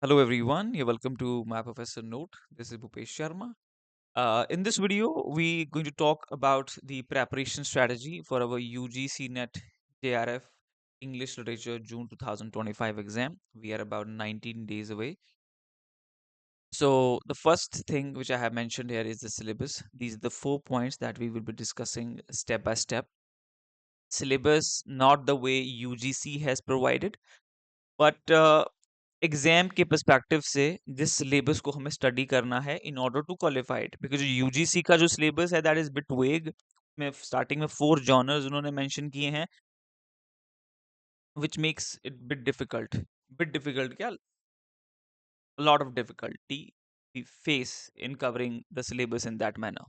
Hello everyone, you're welcome to my Professor Note. This is Bhupesh Sharma. In this video, we're going to talk about the preparation strategy for our UGC NET JRF English Literature June 2025 exam. We are about 19 days away. So the first thing which I have mentioned here is the syllabus. These are the 4 points that we will be discussing step by step. Syllabus, not the way UGC has provided, but exam के perspective से जिस syllabus को हमें study करना है in order to qualify it, because UGC का जो syllabus है दैट इज बिट वेग में स्टार्टिंग में 4 जॉनर्स उन्होंने मेंशन किए हैं which makes it bit difficult क्या lot of difficulty we face in covering the syllabus in that manner.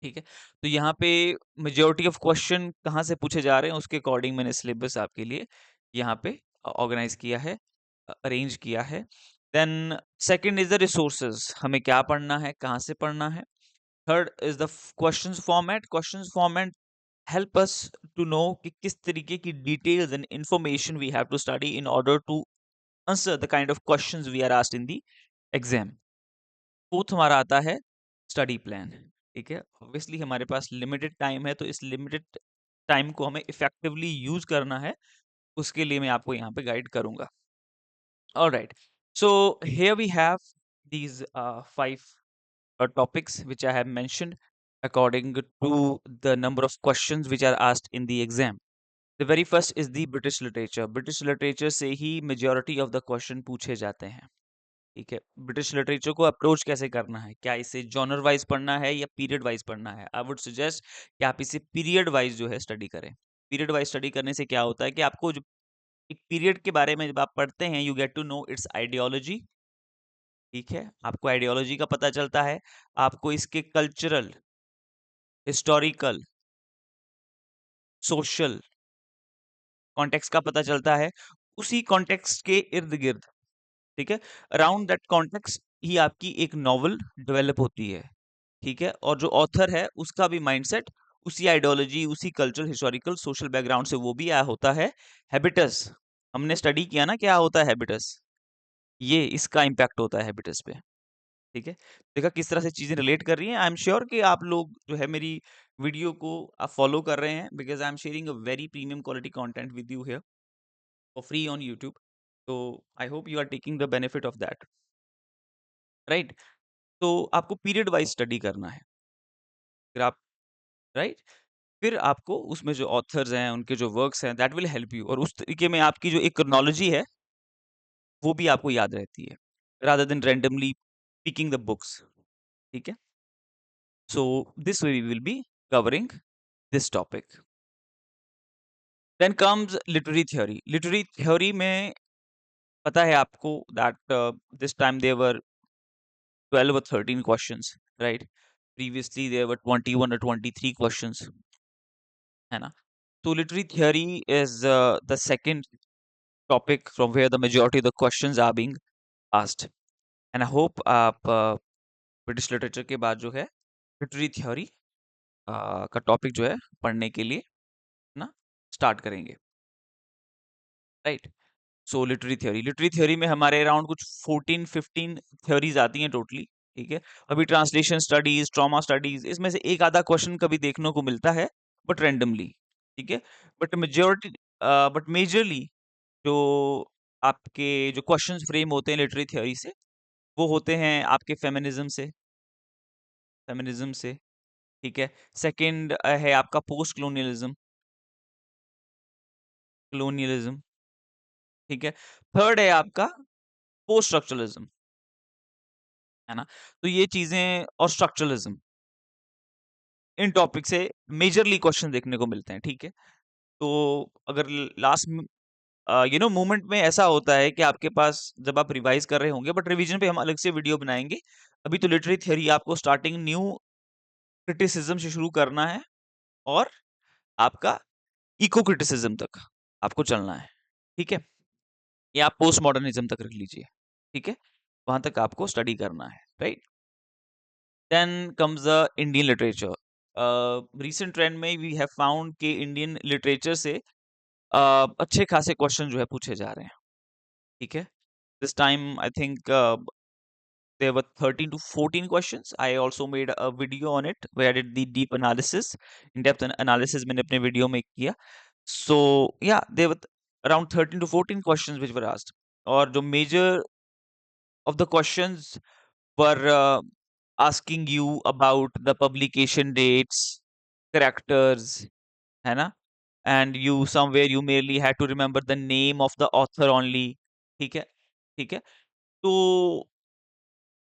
ठीक है, तो यहाँ पे मेजोरिटी ऑफ क्वेश्चन कहाँ से पूछे जा रहे हैं उसके अकॉर्डिंग मैंने सिलेबस आपके लिए यहाँ पे ऑर्गेनाइज किया है, अरेंज किया है. Then second is the resources, हमें क्या पढ़ना है, कहाँ से पढ़ना है. Third is the questions format help us to know कि किस तरीके की details and information we have to study in order to answer the kind of questions we are asked in the exam. Fourth हमारा आता है study plan. ठीक है, obviously हमारे पास लिमिटेड टाइम है, तो इस लिमिटेड टाइम को हमें इफेक्टिवली यूज करना है, उसके लिए मैं आपको यहाँ पे गाइड करूंगा. Alright, so here we have these five topics which I have mentioned according to the number of questions which are asked in the exam. The very first is the British literature. British literature से ही majority of the question पूछे जाते हैं. ठीक है, British literature को approach कैसे करना है, क्या इसे जॉनर वाइज पढ़ना है या पीरियड वाइज पढ़ना है. आई वुड सजेस्ट कि आप इसे पीरियड वाइज जो है स्टडी करें. पीरियड वाइज स्टडी करने से क्या होता है कि आपको जो एक पीरियड के बारे में जब आप पढ़ते हैं you get to know its ideology. ठीक है, आपको आइडियोलॉजी का पता चलता है, आपको इसके कल्चरल, हिस्टोरिकल, सोशल कॉन्टेक्स्ट का पता चलता है. उसी कॉन्टेक्स्ट के इर्द गिर्द, ठीक है, अराउंड दैट कॉन्टेक्स्ट ही आपकी एक नॉवल डेवलप होती है. ठीक है, और जो ऑथर है उसका भी माइंडसेट उसी आइडियोलॉजी, उसी कल्चरल, हिस्टोरिकल, सोशल बैकग्राउंड से वो भी आया होता है. हैबिटस, हमने स्टडी किया ना क्या होता है हैबिटस, ये इसका इम्पैक्ट होता है हैबिटस पे. ठीक है, देखा किस तरह से चीजें रिलेट कर रही हैं. आई एम श्योर कि आप लोग जो है मेरी वीडियो को आप फॉलो कर रहे हैं, because I am sharing a very premium quality content with you here for free on YouTube. तो I hope you are taking the benefit of that, right. तो आपको पीरियड वाइज स्टडी करना है. फिर आप, राइट, फिर आपको उसमें जो ऑथर्स हैं उनके जो वर्क्स हैं दैट विल हेल्प यू, और उस तरीके में आपकी जो एक क्रोनोलॉजी है वो भी आपको याद रहती है, rather than randomly picking the books. ठीक है, so this way we will be covering this topic. Then comes literary theory. Literary theory में पता है आपको that this time there were 12 or 13 questions, right? Previously there were 21 or 23 questions, है ना. So literary theory is the second topic from where the majority of the questions are being asked. And I hope आप British literature के बाद जो है literary theory का topic जो है पढ़ने के लिए ना स्टार्ट करेंगे, राइट. सो लिटरेरी थ्योरी में हमारे अराउंड कुछ 14-15 थ्योरीज आती हैं टोटली. ठीक है, अभी ट्रांसलेशन स्टडीज, ट्रॉमा स्टडीज, इसमें से एक आधा क्वेश्चन कभी देखने को मिलता है बट रैंडमली. ठीक है, बट मेजोरिटी, बट मेजरली जो आपके जो क्वेश्चंस फ्रेम होते हैं लिटरेरी थ्योरी से, वो होते हैं आपके फेमिनिज्म से. ठीक है, सेकंड है आपका पोस्ट कलोनियलिज्म. ठीक है, थर्ड है आपका पोस्ट स्ट्रक्चरलिज्म, है ना. तो ये चीजें और स्ट्रक्चरलिज्म, इन टॉपिक से मेजरली क्वेश्चन देखने को मिलते हैं. ठीक है, तो अगर लास्ट मोमेंट में ऐसा होता है कि आपके पास जब आप रिवाइज कर रहे होंगे, बट रिवीजन पे हम अलग से वीडियो बनाएंगे. अभी तो लिटरेरी थ्योरी आपको स्टार्टिंग न्यू क्रिटिसिज्म से शुरू करना है, और आपका इको क्रिटिसिज्म तक आपको चलना है. ठीक है, या आप पोस्ट मॉडर्निज्म तक रख लीजिए. ठीक है, वहां तक आपको स्टडी करना है, right. Then comes the Indian literature. Recent trend में वी हैव फाउंड कि इंडियन लिटरेचर से अच्छे खासे क्वेश्चन जो है पूछे जा रहे हैं. ठीक है, This time, I think there were 13 to 14 questions. I also made a video on it where I did the deep analysis, in-depth analysis मैंने अपने video में किया. So yeah, there were around 13 to 14 questions which were asked. और जो major of the questions were asking you about the publication dates, characters, है ना? And you somewhere you merely had to remember the name of the author only. ठीक है? ठीक है? तो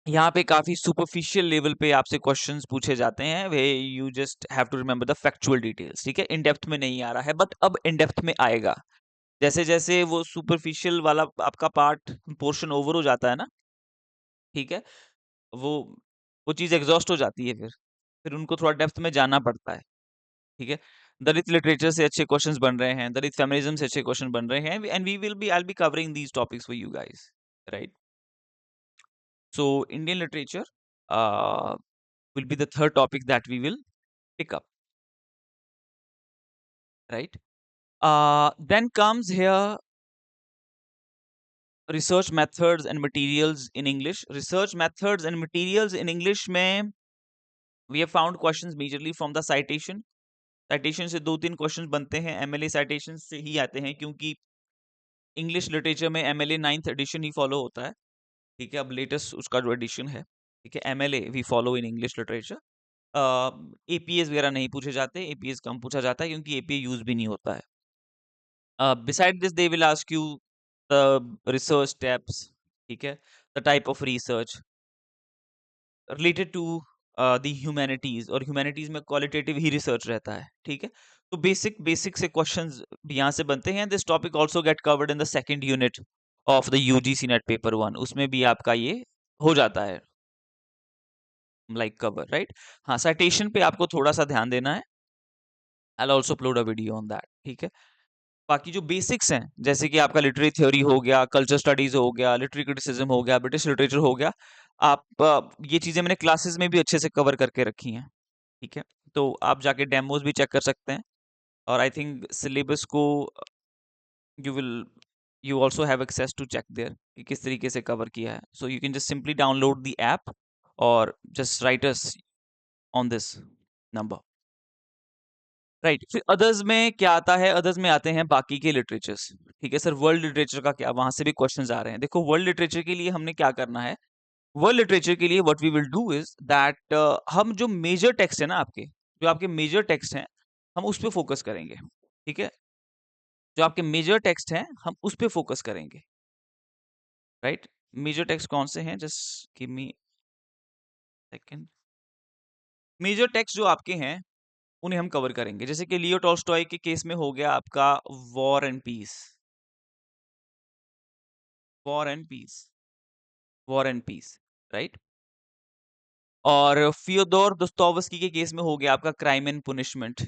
यहाँ पे काफी सुपरफिशियल लेवल पे आपसे क्वेश्चंस पूछे जाते हैं way you just have to remember the factual details. ठीक है, इन डेप्थ में नहीं आ रहा है, बट अब इन डेप्थ में आएगा. जैसे जैसे वो सुपरफिशियल वाला आपका पार्ट पोर्शन ओवर हो जाता है ना, ठीक है, वो वो चीज एग्जॉस्ट हो जाती है. फिर उनको थोड़ा डेप्थ में जाना पड़ता है. ठीक है, दलित लिटरेचर से अच्छे क्वेश्चंस बन रहे हैं, दलित फेमिनिज्म से अच्छे क्वेश्चन बन रहे हैं, and we will be I will be covering these topics for you guys, right? So Indian literature will be the third topic that we will pick up, right? Then comes here research methods and materials in English. Research methods and materials in English में we have found questions majorly from the citation. Citation से 2-3 questions बनते हैं, MLA citation से ही आते हैं, क्योंकि English literature में MLA 9th addition ही follow होता है. ठीक है, अब लेटेस्ट उसका जो एडिशन है, ठीक है, MLA we follow in English literature. APS वगैरह नहीं पूछे जाते, एपीएस कम पूछा जाता है क्योंकि एपीए यूज भी नहीं होता है. Beside this they will ask you the research steps, ठीक है, the type of research related to the humanities, और humanities में qualitative ही research रहता है. ठीक है, तो basic से questions भी यहाँ से बनते हैं. This topic also get covered in the second unit of the UGC NET paper 1. उसमें भी आपका ये हो जाता है लाइक कवर, राइट? हाँ, citation पे आपको थोड़ा सा ध्यान देना है. I'll also upload a video on that. ठीक है, बाकी जो बेसिक्स हैं, जैसे कि आपका लिटरेरी थ्योरी हो गया, कल्चर स्टडीज हो गया, लिटरेरी क्रिटिसिज्म हो गया, ब्रिटिश लिटरेचर हो गया, आप ये चीजें मैंने क्लासेस में भी अच्छे से कवर करके रखी हैं. ठीक है, तो आप जाके डेमोज भी चेक कर सकते हैं, और आई थिंक सिलेबस को you will you also have access to check there कि किस तरीके से कवर किया है. So you can just simply download the app और just write us on this number, right? फिर अदर्स में क्या आता है? अदर्स में आते हैं बाकी के लिटरेचर्स. ठीक है सर, वर्ल्ड लिटरेचर का क्या? वहां से भी क्वेश्चंस आ रहे हैं. देखो, वर्ल्ड लिटरेचर के लिए हमने क्या करना है? वर्ल्ड लिटरेचर के लिए what we will do is that हम जो मेजर टेक्स्ट है ना, आपके जो आपके मेजर टेक्स्ट हैं, हम उस पर फोकस करेंगे. ठीक है, जो आपके मेजर टेक्स्ट हैं हम उस पर फोकस करेंगे, राइट? मेजर टेक्स्ट कौन से हैं? Just give me second. Major text जो आपके हैं उन्हें हम कवर करेंगे. जैसे कि लियो टॉल्स्टॉय के केस में हो गया आपका war and peace, war and peace, war and peace, right? और फियोदोर दोस्तोवस्की के केस में हो गया आपका क्राइम एंड पुनिशमेंट.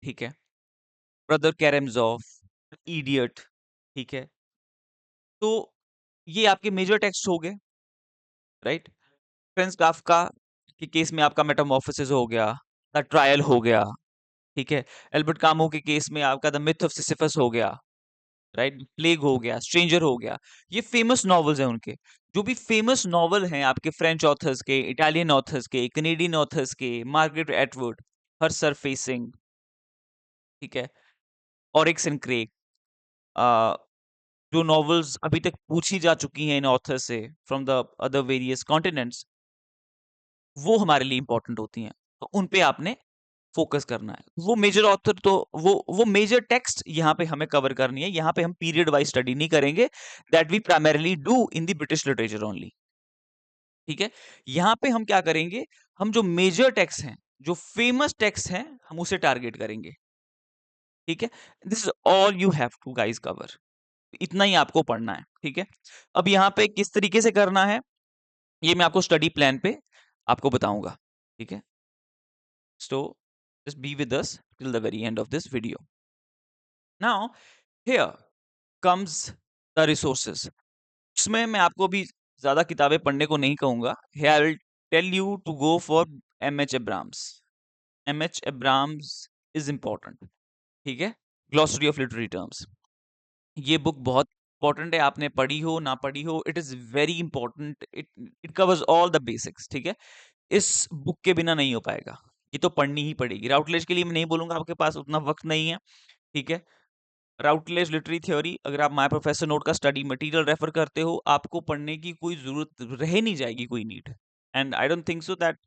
ठीक है, ब्रदर कैरेमजोव, इडियट. ठीक है, तो ये आपके मेजर टेक्स्ट हो गए, राइट? फ्रांज काफका के केस में आपका मेटामॉर्फोसिस हो गया, द ट्रायल हो गया. ठीक है, एल्बर्ट कामू के केस में आपका द मिथ ऑफ सिसिफस हो गया, राइट? प्लेग हो गया, स्ट्रेंजर हो गया. ये फेमस नॉवेल्स हैं उनके. जो भी फेमस नॉवल हैं आपके फ्रेंच ऑथर्स के, इटालियन ऑथर्स के, कनेडियन ऑथर्स के, मार्गरेट एटवुड, हर सरफेसिंग, ठीक है, ऑरिक्स एंड क्रेग, जो नॉवेल्स अभी तक पूछी जा चुकी हैं इन ऑथर से from the other various continents, वो हमारे लिए इंपॉर्टेंट होती हैं. तो उन पे आपने फोकस करना है. वो मेजर ऑथर, तो वो मेजर टेक्स्ट यहाँ पे हमें कवर करनी है. यहाँ पे हम पीरियड वाइज स्टडी नहीं करेंगे, that we primarily do in the British literature only. ठीक है, यहाँ पे हम क्या करेंगे? हम जो मेजर टेक्स्ट हैं, जो फेमस टेक्स्ट हैं, हम उसे टारगेट करेंगे. ठीक है, this is all you have to guys cover. इतना ही आपको पढ़ना है. ठीक है, अब यहाँ पे किस तरीके से करना है ये मैं आपको स्टडी प्लान पे आपको बताऊंगा. ठीक है, so just be with us till the very end of this video. Now here comes the resources. इसमें मैं आपको अभी ज्यादा किताबें पढ़ने को नहीं कहूंगा. Here I will tell you to go for MH Abrams. MH Abrams is important. ठीक है, ग्लॉसरी ऑफ लिटरेरी टर्म्स, ये बुक बहुत इंपॉर्टेंट है, आपने पढ़ी हो ना पढ़ी हो, it is very important, it it covers all the basics, ठीक है। इस बुक के बिना नहीं हो पाएगा, ये तो पढ़नी ही पड़ेगी। राउटलेज के लिए मैं नहीं बोलूंगा, आपके पास उतना वक्त नहीं है, ठीक है। राउटलेज लिटरेरी थ्योरी, अगर आप माय प्रोफेसर नोट का स्टडी मटेरियल रेफर करते हो, आपको पढ़ने की कोई जरूरत रह नहीं जाएगी, कोई need. And I don't think so that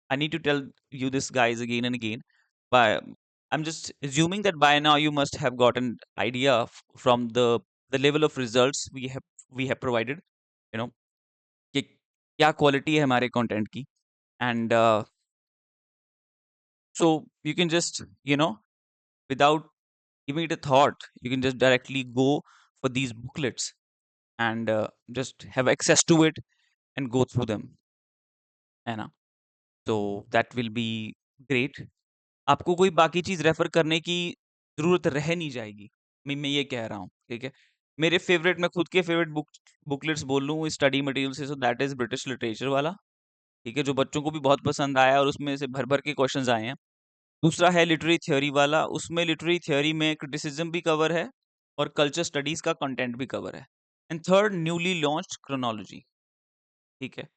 I need to tell you this, guys, again and again. But I'm just assuming that by now you must have gotten idea from the level of results we have provided. You know कि क्या quality है हमारे content की, and so you can just, without giving it a thought, you can just directly go for these booklets and just have access to it and go through them, है ना? So that will be great. आपको कोई बाकी चीज़ refer करने की ज़रूरत रह नहीं जाएगी। मैं ये कह रहा हूँ, ठीक है? मेरे फ़ेवरेट, मैं खुद के फ़ेवरेट बुकलेट्स बोल लूँ स्टडी मटेरियल से, so that is British literature वाला, ठीक है? जो बच्चों को भी बहुत पसंद आया और उसमें से भर-भर के क्वेश्चंस आए हैं। दूसरा है लिटरेरी थ्योरी वाला, उसमें लिटरेरी थ्योरी में क्रिटिसिज़्म भी कवर है और कल्चर स्टडीज़ का कंटेंट भी कवर है। And third, newly launched chronology, ठीक है?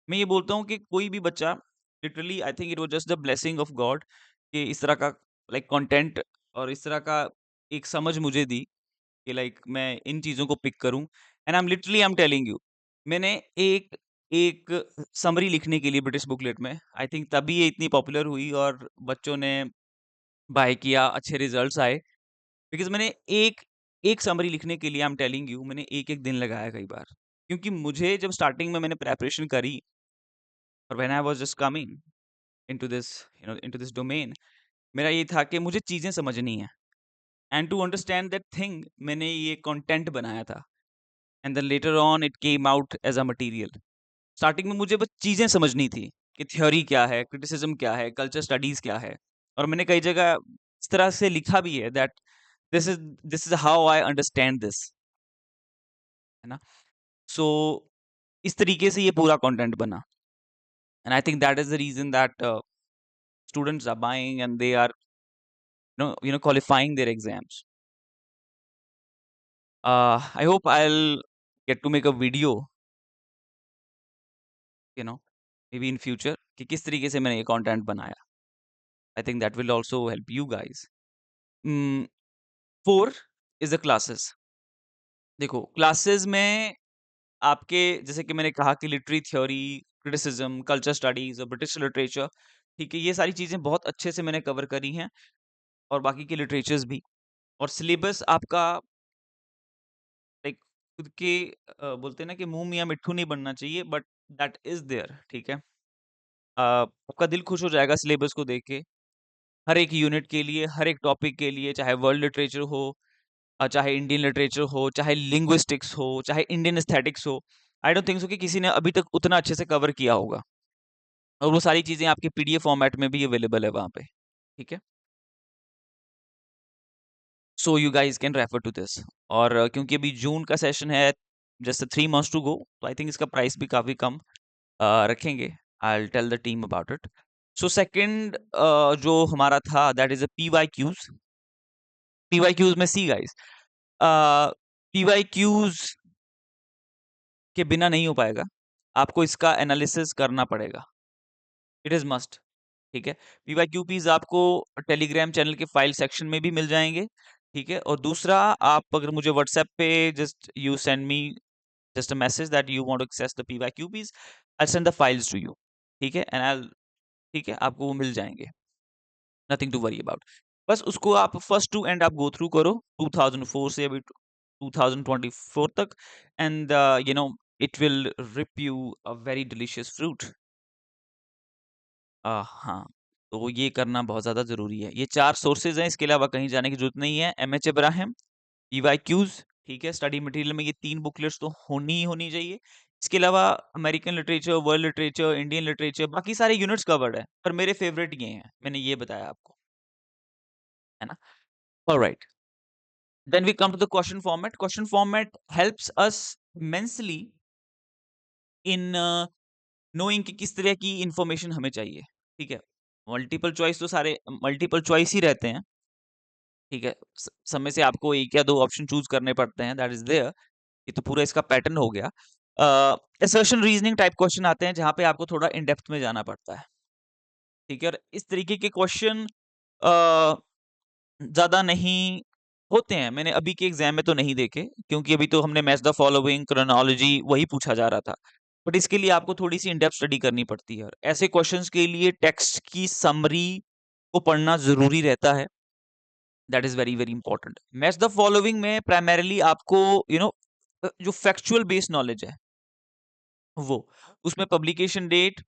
मैं ये बोलता हूँ कि कोई भी बच्चा, literally I think it was just the blessing of God कि इस तरह का लाइक कंटेंट और इस तरह का एक समझ मुझे दी कि लाइक मैं इन चीज़ों को पिक करूँ। And I am telling you, मैंने एक एक समरी लिखने के लिए ब्रिटिश बुकलेट में, आई थिंक तभी ये इतनी पॉपुलर हुई और बच्चों ने बाय किया, अच्छे रिजल्ट्स आए, बिकॉज़ मैंने एक एक समरी लिखने के लिए, आई एम टेलिंग यू, मैंने एक-एक दिन लगाया कई बार। क्योंकि मुझे जब स्टार्टिंग में मैंने प्रिपरेशन करी और when I was just coming into this into this domain, मेरा ये था कि मुझे चीजें समझनी है, and to understand that thing मैंने ये कंटेंट बनाया था, and then later on it came out as a material. Starting में मुझे बस चीजें समझनी थी कि थ्योरी क्या है, क्रिटिसिज्म क्या है, कल्चर स्टडीज क्या है, और मैंने कई जगह इस तरह से लिखा भी है that this is how I understand this, है ना। सो इस तरीके से ये पूरा कंटेंट बना, and I think that is the reason that students are buying and they are qualifying their exams. I hope I'll get to make a video, you know, maybe in future, कि किस तरीके से मैंने ये content बनाया. I think that will also help you guys. Mm, 4 is the classes. देखो, classes में आपके, जैसे कि मैंने कहा कि literary theory, criticism, culture studies और ब्रिटिश लिटरेचर, ठीक है, ये सारी चीजें बहुत अच्छे से मैंने कवर करी हैं, और बाकी के लिटरेचर्स भी। और सिलेबस आपका लाइक खुद के बोलते हैं ना कि मुंह मियाँ मिट्ठू नहीं बनना चाहिए, बट दैट इज देयर, ठीक है। आपका दिल खुश हो जाएगा सिलेबस को देख के, हर एक यूनिट के लिए, हर एक टॉपिक के लिए, चाहे वर्ल्ड लिटरेचर हो, चाहे इंडियन लिटरेचर हो, चाहे लिंग्विस्टिक्स हो, चाहे इंडियन एस्थेटिक्स हो। आई डोंट थिंक सो कि किसी ने अभी तक उतना अच्छे से कवर किया होगा, और वो सारी चीजें आपके पीडीएफ फॉर्मेट में भी अवेलेबल है वहां पे, ठीक है। So you guys can refer to this. और क्योंकि अभी जून का सेशन है, जस्ट 3 मंथ्स टू गो, तो आई थिंक इसका प्राइस भी काफी कम रखेंगे। I tell the team about it. So second जो हमारा था, that is a PYQs. PYQs में सी गाइस, पीवाईक्यूज के बिना नहीं हो पाएगा, आपको इसका एनालिसिस करना पड़ेगा, इट इज मस्ट, ठीक है। पीवाईक्यूपीज आपको टेलीग्राम चैनल के फाइल सेक्शन में भी मिल जाएंगे, ठीक है। और दूसरा, आप अगर मुझे व्हाट्सएप पे just you send me just a message that you want to access the PYQPs, I'll send the files to you, ठीक है। and I'll, ठीक है, आपको वो मिल जाएंगे, nothing to worry about। बस उसको आप फर्स्ट टू एंड आप गो थ्रू करो, 2004 से अभी 2024 तक, and it will reap you a very delicious fruit. हाँ, तो ये करना बहुत ज़्यादा ज़रूरी है। ये 4 सोर्सेज़ हैं, इसके अलावा कहीं जाने की ज़रूरत नहीं है। एमएच इब्राहिम, पीवाईक्यूज़, ठीक है, स्टडी मटेरियल में ये 3 बुकलेट्स तो होनी ही होनी चाहिए। इसके अलावा American literature, world literature, Indian literature, बाकी सारे यूनिट्स कवर्ड है, पर मेरे फेवरेट ये हैं, मैंने ये बताया आपको, है ना? Alright, then we come to the question format. Question format helps us immensely in knowing कि किस तरह की इंफॉर्मेशन हमें चाहिए, ठीक है। मल्टीपल चॉइस तो सारे मल्टीपल चॉइस ही रहते हैं, ठीक है। समय से आपको एक या दो ऑप्शन चूज करने पड़ते हैं, दैट इज देयर, ये तो पूरा इसका पैटर्न हो गया। असर्शन रीजनिंग टाइप क्वेश्चन आते हैं जहाँ पे आपको थोड़ा इन डेप्थ में जाना पड़ता है, ठीक है? और इस तरीके के क्वेश्चन अ, ज़्यादा नहीं होते हैं। मैंने अभी के एग्ज़ाम में तो नहीं देखे, क्योंकि अभी तो हमने मैच द फॉलोइंग, क्रोनोलॉजी वही पूछा जा रहा था। बट इसके लिए आपको थोड़ी-सी इन डेप्थ स्टडी करनी पड़ती है। और ऐसे क्वेश्चंस के लिए टेक्स्ट की समरी को पढ़ना ज़रूरी रहता है। That is very, very important. Match the following में प्राइमरीली आपको जो फैक्चुअल बेस्ड नॉलेज है, वो। उसमें पब्लिकेशन डेट,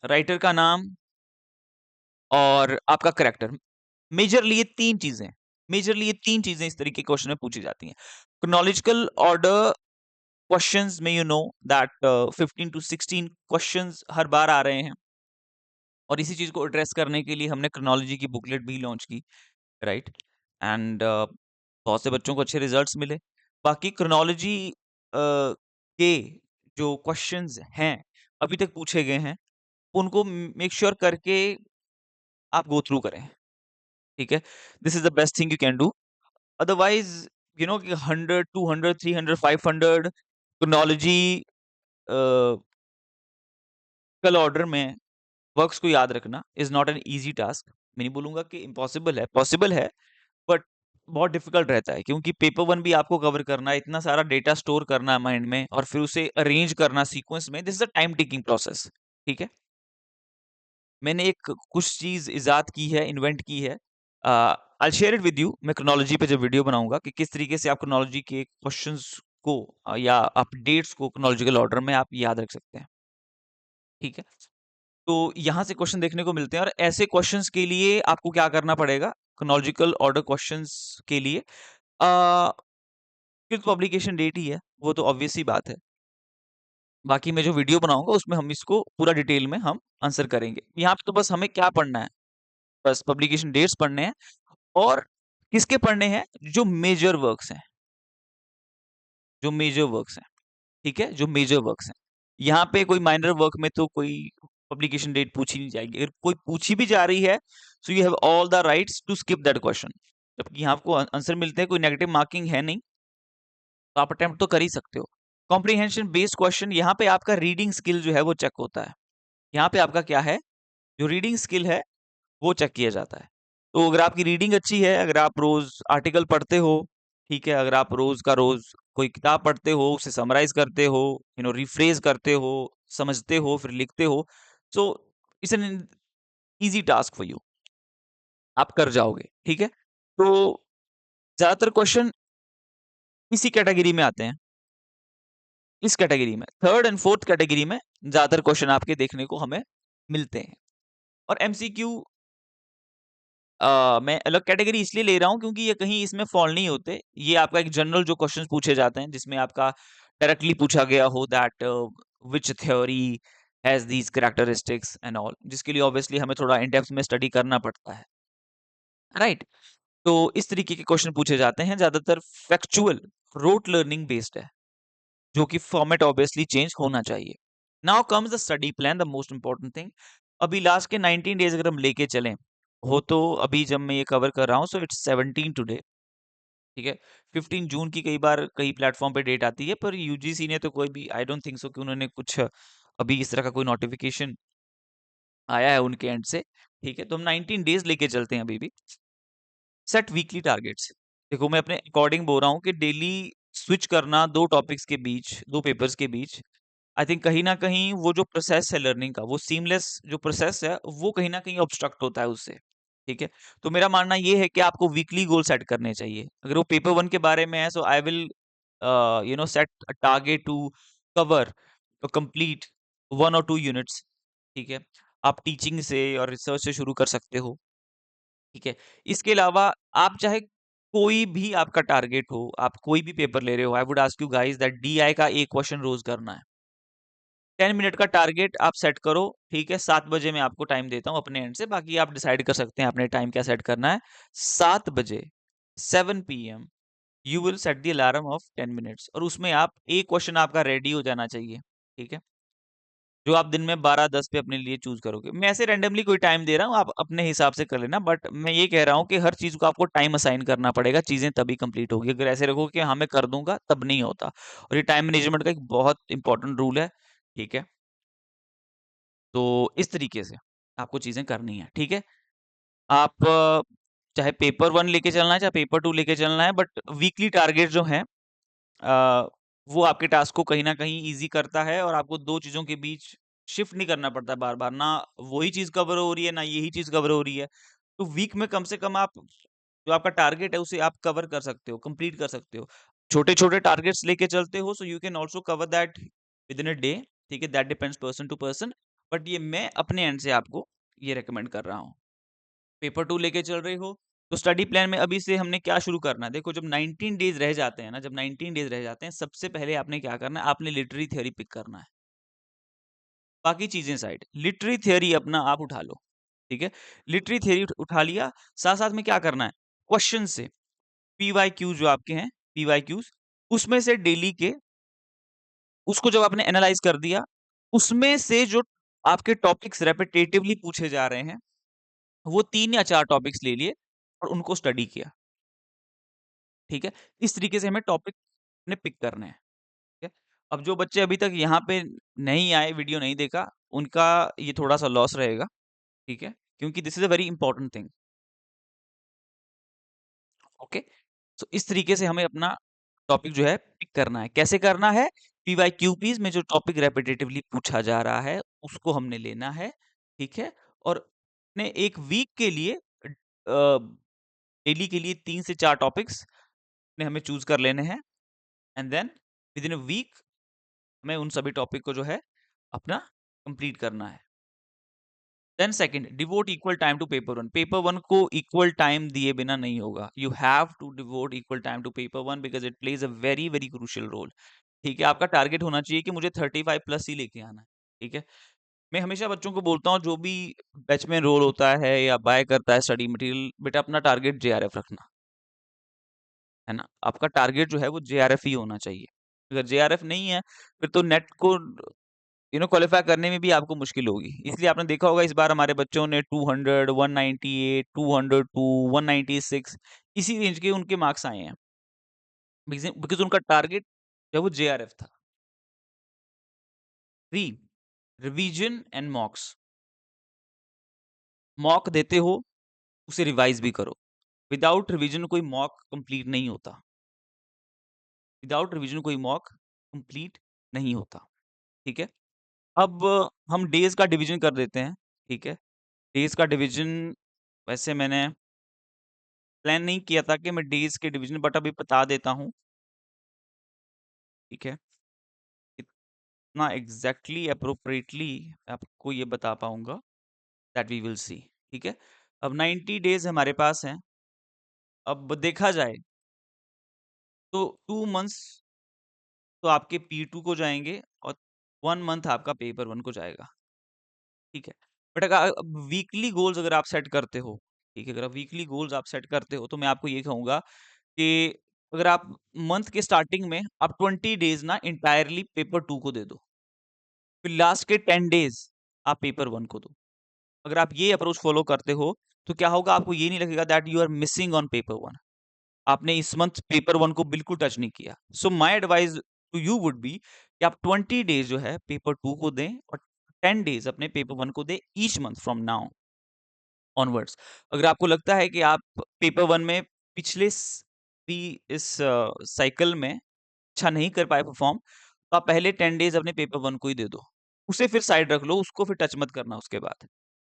राइटर का नाम और आपका कैरेक्टर। मेजरली ये 3 चीज़ें इस तरीके के क्वेश्चन में पूछी जाती हैं। क्रोनोलॉजिकल ऑर्डर क्वेश्चंस में दैट 15 टू 16 क्वेश्चंस हर बार आ रहे हैं, और इसी चीज़ को एड्रेस करने के लिए हमने क्रोनोलॉजी की बुकलेट भी लॉन्च की, राइट? एंड बहुत से बच्चों को अच्छे रिजल्ट्स मिले। बाकी क्रोनोलॉजी के जो क्वेश्चंस हैं, अभी तक पूछे गए हैं, उनको मेक श्योर करके आप गो थ्रू करें, ठीक है? This is the best thing you can do. Otherwise कि 100, 200, 300, 500 क्रोनोलॉजी अ, कल ऑर्डर में वर्क्स को याद रखना is not an easy task. मैं नहीं बोलूँगा कि इम्पॉसिबल है, पॉसिबल है, बट बहुत डिफ़िकल्ट रहता है, क्योंकि पेपर 1 भी आपको कवर करना है, इतना सारा डेटा स्टोर करना है माइंड में और फिर उसे अरेंज करना सीक्वेंस में। This is a time taking process, ठीक है? मैंने एक कुछ चीज़ इज़ाद की है, इन्वेंट की है। I will share it with you. मैं क्रोनोलॉजी पे जब वीडियो बनाऊँगा कि किस तरीके से आप क्रोनोलॉजी के क्वेश्चंस को या आप डेट्स को क्रोनोलॉजिकल ऑर्डर में आप याद रख सकते हैं, ठीक है? तो यहाँ से क्वेश्चन देखने को मिलते हैं, और ऐसे क्वेश्चंस के लिए आपको क्या करना पड़ेगा, क्रोनोलॉजिकल ऑर्डर क्वेश्चंस के लिए फिर पब्लिकेशन डेट ही है, वो तो ऑब्वियस सी बात है। बाकी मैं जो वीडियो बनाऊँगा उसमें हम इसको पूरा डिटेल में हम आंसर करेंगे। यहाँ पे तो बस हमें क्या पढ़ना है, बस पब्लिकेशन डेट्स पढ़ने हैं, और किसके पढ़ने हैं, जो मेजर वर्क्स हैं, जो मेजर वर्क्स हैं, ठीक है? जो मेजर वर्क्स हैं। यहाँ पे कोई माइनर वर्क में तो कोई पब्लिकेशन डेट पूछी नहीं जाएगी। अगर कोई पूछी भी जा रही है, so you have all the rights to skip that question. जबकि यहाँ आपको आंसर मिलते हैं, कोई नेगेटिव मार्किंग है नहीं, तो आप अटेम्प्ट तो कर ही सकते हो। कॉम्प्रिहेंशन बेस्ड क्वेश्चन, यहाँ पे आपका रीडिंग स्किल जो है वो चेक होता है। यहाँ पे आपका क्या है, जो रीडिंग स्किल है वो चेक किया जाता है। तो अगर आपकी रीडिंग अच्छी है, अगर आप रोज आर्टिकल पढ़ते हो, ठीक है, अगर आप रोज का रोज कोई किताब पढ़ते हो, उसे समराइज करते हो, रिफ्रेज करते हो, समझते हो, फिर लिखते हो, so it's an easy task for you. आप कर जाओगे, ठीक है? तो ज्यादातर क्वेश्चन इसी कैटेगरी में आते हैं, इस कैटेगरी में थर्ड एंड फोर्थ कैटेगरी में ज्यादातर क्वेश्चन आपके देखने को हमें मिलते हैं। और एमसीक्यू मैं अलग कैटेगरी इसलिए ले रहा हूँ क्योंकि ये कहीं इसमें फॉल नहीं होते। ये आपका एक जनरल जो क्वेश्चंस पूछे जाते हैं, जिसमें आपका डायरेक्टली पूछा गया हो that which theory has these characteristics and all, जिसके लिए ऑब्वियसली हमें थोड़ा इन डेप्थ में स्टडी करना पड़ता है, राइट? तो इस तरीके के क्वेश्चन पूछे जाते हैं, ज़्यादातर फैक्चुअल, रोट लर्निंग बेस्ड है, जो कि फॉर्मेट ऑब्वियसली चेंज होना चाहिए। Now comes the study plan, the most important thing. अभी लास्ट के 19 डेज अगर हम लेके चलें, हो तो अभी जब मैं ये कवर कर रहा हूँ, सो इट्स 17 टुडे, ठीक है? 15 जून की कई बार कई प्लेटफॉर्म पे डेट आती है, पर यूजीसी ने तो कोई भी, आई डोंट थिंक सो कि उन्होंने कुछ अभी इस तरह का कोई नोटिफिकेशन आया है उनके एंड से, ठीक है? तो हम 19 डेज लेके चलते हैं अभी भी। Set weekly targets. देखो, मैं अपने अकॉर्डिंग बोल रहा हूँ कि डेली स्विच करना 2 टॉपिक्स के बीच, 2 पेपर्स के बीच, आई थिंक कहीं न कहीं वो जो प्रोसेस है लर्निंग का, वो सीमलेस जो प्रोसेस है, वो कहीं न कहीं ऑब्स्ट्रक्ट होता है उससे, ठीक है? तो मेरा मानना ये है कि आपको वीकली गोल सेट करने चाहिए। अगर वो पेपर 1 के बारे में है, so I will set a target to cover complete 1 और 2 यूनिट्स, ठीक है? आप टीचिंग से और रिसर्च से शुरू कर सकते हो, ठीक है? इसके अलावा आप चाहे कोई भी आपका टारगेट हो, आप कोई भी पेपर ले रहे हो, I would ask you guys that DI का 1 क्वेश्चन रोज़ करना है। 10 मिनट का टारगेट आप सेट करो, ठीक है? 7 बजे मैं आपको टाइम देता हूँ अपने एंड से, बाकी आप डिसाइड कर सकते हैं अपने टाइम क्या सेट करना है। 7 बजे, 7 PM, you will set the alarm off 10 minutes, और उसमें आप एक क्वेश्चन आपका रेडी हो जाना चाहिए, ठीक है? जो आप दिन में 12-10 पे अपने लिए चूज करोगे। मैं ऐसे रैंडमली कोई टाइम दे रहा हूँ, आप अपने हिसाब से कर लेना, बट मैं ये कह रहा हूँ कि हर चीज को आपको टाइम असाइन करना पड़ेगा, चीजें तभी कंप्लीट होगी। अगर ऐसे रखोगे कि हाँ मैं कर दूंगा, तब नहीं होता। और ये टाइम मैनेजमेंट का एक बहुत इंपॉर्टेंट रूल है, ठीक है। तो इस तरीके से आपको चीजें करनी है, ठीक है। आप चाहे पेपर 1 लेके चलना है, चाहे पेपर 2 लेके चलना है, बट वीकली टारगेट जो है अ, वो आपके टास्क को कहीं न कहीं ईज़ी करता है, और आपको 2 चीज़ों के बीच शिफ्ट नहीं करना पड़ता बार-बार, ना वही चीज़ कवर हो रही है, ना यही चीज़ कवर हो रही है। तो वीक में कम से कम आप जो आपका टारगेट है, उसे आप कवर कर सकते हो, कंप्लीट कर सकते हो। छोटे-छोटे टारगेट्स लेके चलते हो, so you can also cover that within a day, ठीक है? That depends person to person, but ये मैं अपने एंड से आपको ये रिकमेंड कर रहा हूँ। पेपर 2 लेके चल रहे हो, तो स्टडी प्लान में अभी से हमने क्या शुरू करना है? देखो, जब 19 डेज़ रह जाते हैं ना, जब 19 डेज़ रह जाते हैं, सबसे पहले आपने क्या करना है? आपने लिटरेरी थ्योरी पिक करना है। बाकी चीज़ें साइड, लिटरेरी थ्योरी अपना आप उठा लो, ठीक है? लिटरेरी थ्योरी उठा लिया, साथ-साथ में क्या करना है? क्वेश्चन से पीवाईक्यू जो आपके हैं, पीवाईक्यूज़, उसमें से डेली के, उसको जब आपने एनालाइज़ कर दिया, उसमें से जो आपके टॉपिक्स रिपिटेटिवली पूछे जा रहे हैं, वो 3 या 4 टॉपिक्स ले लिए और उनको स्टडी किया, ठीक है? इस तरीके से हमें टॉपिक अपने पिक करने हैं, ठीक है? अब जो बच्चे अभी तक यहाँ पे नहीं आए, वीडियो नहीं देखा, उनका ये थोड़ा-सा लॉस रहेगा, ठीक है? क्योंकि this is a very important thing, okay? So इस तरीके से हमें अपना टॉपिक जो है पिक करना है। कैसे करना है? पीवाईक्यूज़ में जो टॉपिक रिपिटेटिवली पूछा जा रहा है, उसको हमने लेना है, ठीक है? और अपने 1 वीक के लिए डेली के लिए 3 से 4 टॉपिक्स ने हमें चूज़ कर लेने हैं, and then within a week हमें उन सभी टॉपिक को जो है अपना कंप्लीट करना है। Then second, devote equal time to paper 1। Paper 1 को इक्वल टाइम दिए बिना नहीं होगा। You have to devote equal time to paper 1 because it plays a very very crucial role. ठीक है, आपका टारगेट होना चाहिए कि मुझे 35 प्लस ही लेके आना है। ठीक है, मैं हमेशा बच्चों को बोलता हूँ, जो भी बैच में एनरोल होता है या बाय करता है स्टडी मटेरियल, बेटा अपना टारगेट जेआरएफ रखना, है ना? आपका टारगेट जो है वो जेआरएफ ही होना चाहिए। अगर जेआरएफ नहीं है, फिर तो नेट को क्वालीफाई करने में भी आपको मुश्किल होगी। इसलिए आपने देखा होगा, इस बार हमारे बच्चों ने 200, 198, 202, 196 इसी रेंज के उनके मार्क्स आए हैं। बिकॉज़ उनका टारगेट जो है वो जेआरएफ था। 3 रिवीजन एंड मॉक्स। मॉक देते हो, उसे रिवाइज़ भी करो। विदाउट रिवीजन कोई मॉक कंप्लीट नहीं होता। विदाउट रिवीजन कोई मॉक कंप्लीट नहीं होता। ठीक है? अब हम डेज़ का डिवीजन कर देते हैं। ठीक है? डेज़ का डिवीजन वैसे मैंने प्लान नहीं किया था कि मैं डेज़ के डिवीज़न, बट अभी बता देता हूँ, ठीक है? इतना एग्ज़ैक्टली एप्रोप्रिएटली आपको ये बता पाऊँगा, दैट वी विल सी, ठीक है? अब 90 डेज़ हमारे पास हैं, अब देखा जाए तो 2 मंथ्स तो आपके P2 को जाएँगे और 1 मंथ आपका पेपर 1 को जाएगा, ठीक है? बट अब वीकली गोल्स अगर आप सेट करते हो, ठीक है? अगर आप वीकली गोल्स आप सेट करते हो, तो मैं आपको ये कहूँगा कि अगर आप मंथ के स्टार्टिंग में आप 20 डेज़ ना एंटायरली पेपर 2 को दे दो। फिर लास्ट के 10 डेज़ आप पेपर 1 को दो। अगर आप ये अप्रोच फ़ॉलो करते हो, तो क्या होगा, आपको ये नहीं लगेगा that you are missing on paper 1। आपने इस मंथ पेपर 1 को बिल्कुल टच नहीं किया। So my advice to you would be कि आप 20 डेज़ जो है पेपर 2 को दें और 10 डेज़ अपने पेपर 1 को दें each month from now onwards. अगर आपको लगता है कि आप पेपर 1 में पिछले भी इस साइकिल में अच्छा नहीं कर पाए परफ़ॉर्म, तो आप पहले 10 डेज़ अपने पेपर 1 को ही दे दो। उसे फिर साइड रख लो, उसको फिर टच मत करना उसके बाद,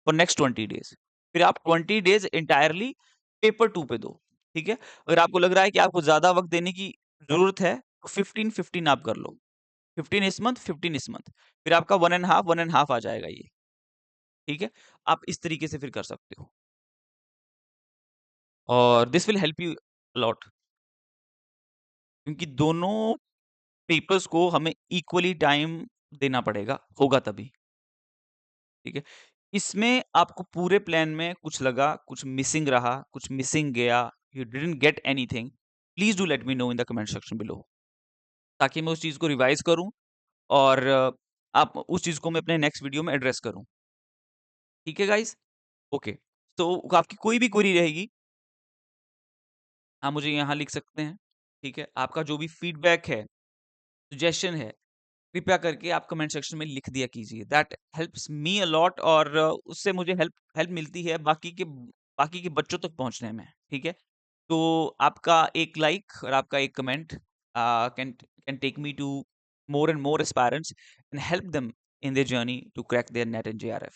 फॉर नेक्स्ट 20 डेज़। फिर आप 20 डेज़ एंटायरली पेपर 2 पे दो, ठीक है? अगर आपको लग रहा है कि आपको ज़्यादा वक़्त देने की ज़रूरत है, तो 15-15 आप कर लो। 15 इस मंथ, 15 इस मंथ। फिर आपका 1 एंड हाफ आ जाएगा ये, ठीक है? आप इस तरीके से फिर कर सकते हो, और this will help you a lot, क्योंकि दोनों पेपर्स को हमें इक्वली टाइम देना पड़ेगा, होगा तभी, ठीक है? इसमें आपको पूरे प्लान में कुछ लगा, कुछ मिसिंग रहा, कुछ मिसिंग गया, you didn't get anything, please do let me know in the comment section below, ताकि मैं उस चीज़ को रिवाइज़ करूँ और आप उस चीज को मैं अपने नेक्स्ट वीडियो में एड्रेस करूं। ठीक है गाइस, ओके। तो आपकी कोई भी क्वेरी रहेगी आप मुझे यहाँ लिख सकते हैं। ठीक है, आपका जो भी फीडबैक है, सजेशन है, कृपया करके आप कमेंट सेक्शन में लिख दिया कीजिए। That helps me a lot, और उससे मुझे हेल्प हेल्प मिलती है बाकी के बच्चों तक पहुंचने में। ठीक है, तो आपका एक लाइक और आपका एक comment can can take me to more and more aspirants and help them in their journey to crack their net in JRF.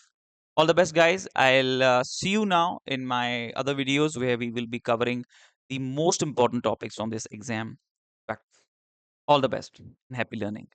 All the best, guys. I'll see you now in my other videos where we will be covering the most important topics from this exam. All the best and happy learning.